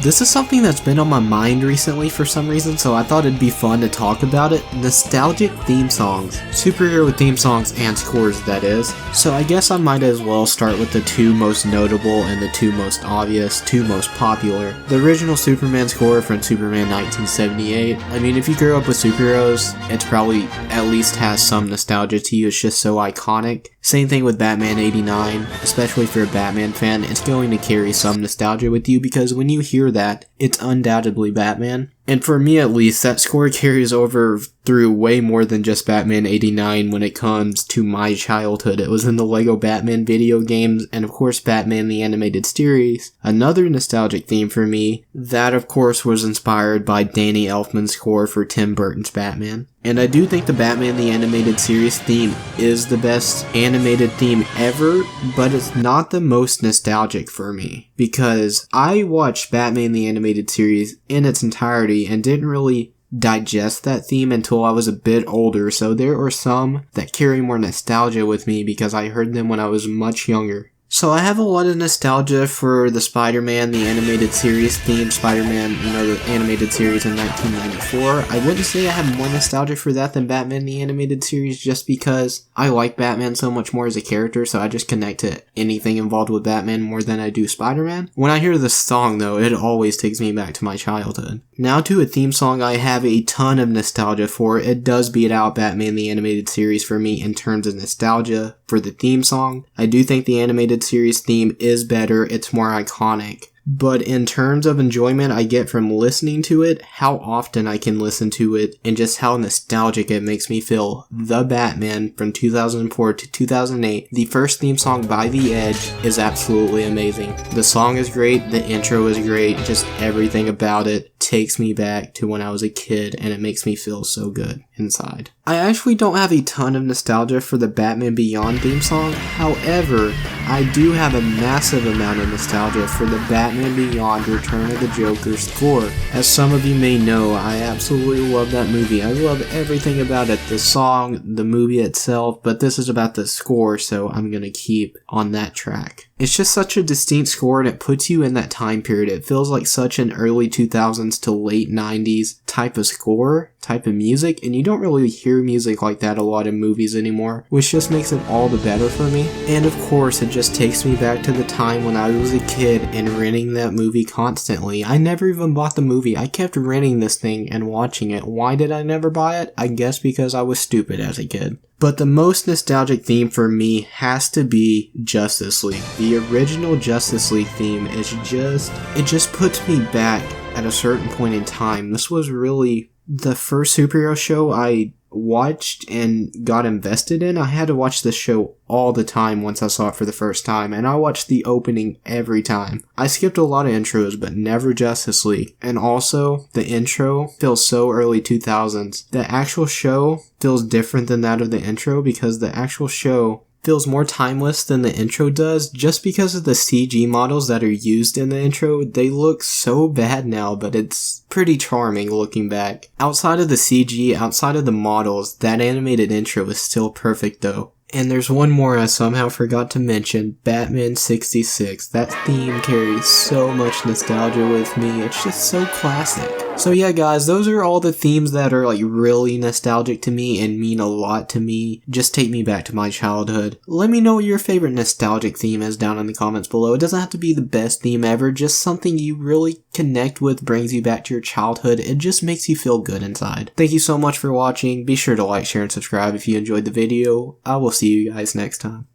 this is something that's been on my mind recently for some reason, so I thought it'd be fun to talk about it. Nostalgic theme songs. Superhero theme songs and scores, that is. So I guess I might as well start with the two most notable and the two most obvious, two most popular. The original Superman score from Superman 1978. I mean, if you grew up with superheroes, it's probably at least has some nostalgia to you. It's just so iconic. Same thing with Batman 89, especially for a Batman fan, it's going to carry some nostalgia with you because when you hear that, it's undoubtedly Batman. And for me at least, that score carries over through way more than just Batman 89 when it comes to my childhood. It was in the Lego Batman video games, and of course Batman the Animated Series. Another nostalgic theme for me, that of course was inspired by Danny Elfman's score for Tim Burton's Batman. And I do think the Batman the Animated Series theme is the best animated theme ever, but it's not the most nostalgic for me. Because I watched Batman the Animated Series in its entirety and didn't really digest that theme until I was a bit older, so there are some that carry more nostalgia with me because I heard them when I was much younger. So I have a lot of nostalgia for the Spider-Man, the Animated Series theme, Spider-Man, the animated series in 1994. I wouldn't say I have more nostalgia for that than Batman, the Animated Series, just because I like Batman so much more as a character, so I just connect to anything involved with Batman more than I do Spider-Man. When I hear this song, though, it always takes me back to my childhood. Now to a theme song I have a ton of nostalgia for. It does beat out Batman, the Animated Series for me in terms of nostalgia for the theme song. I do think the Animated Series theme is better, it's more iconic. But in terms of enjoyment I get from listening to it, how often I can listen to it, and just how nostalgic it makes me feel. The Batman from 2004 to 2008, the first theme song by The Edge, is absolutely amazing. The song is great, the intro is great, just everything about it takes me back to when I was a kid, and it makes me feel so good inside. I actually don't have a ton of nostalgia for the Batman Beyond theme song, however, I do have a massive amount of nostalgia for the Batman Beyond Return of the Joker score. As some of you may know, I absolutely love that movie. I love everything about it, the song, the movie itself, but this is about the score, so I'm gonna keep on that track. It's just such a distinct score and it puts you in that time period. It feels like such an early 2000s to late 90s type of score, type of music, and you don't really hear music like that a lot in movies anymore, which just makes it all the better for me. And of course, it just takes me back to the time when I was a kid and renting that movie constantly. I never even bought the movie. I kept renting this thing and watching it. Why did I never buy it? I guess because I was stupid as a kid. But the most nostalgic theme for me has to be Justice League. The original Justice League theme is it just puts me back at a certain point in time. This was really the first superhero show I watched and got invested in. I had to watch this show all the time once I saw it for the first time, and I watched the opening every time. I skipped a lot of intros, but never Justice League. And also, the intro feels so early 2000s. The actual show feels different than that of the intro because the actual show feels more timeless than the intro does just because of the CG models that are used in the intro. They look so bad now, but it's pretty charming looking back. Outside of the CG, outside of the models, that animated intro is still perfect though. And there's one more I somehow forgot to mention, Batman 66. That theme carries so much nostalgia with me, it's just so classic. So yeah guys, those are all the themes that are like really nostalgic to me and mean a lot to me. Just take me back to my childhood. Let me know what your favorite nostalgic theme is down in the comments below. It doesn't have to be the best theme ever, just something you really connect with, brings you back to your childhood. It just makes you feel good inside. Thank you so much for watching. Be sure to like, share, and subscribe if you enjoyed the video. I will see you guys next time.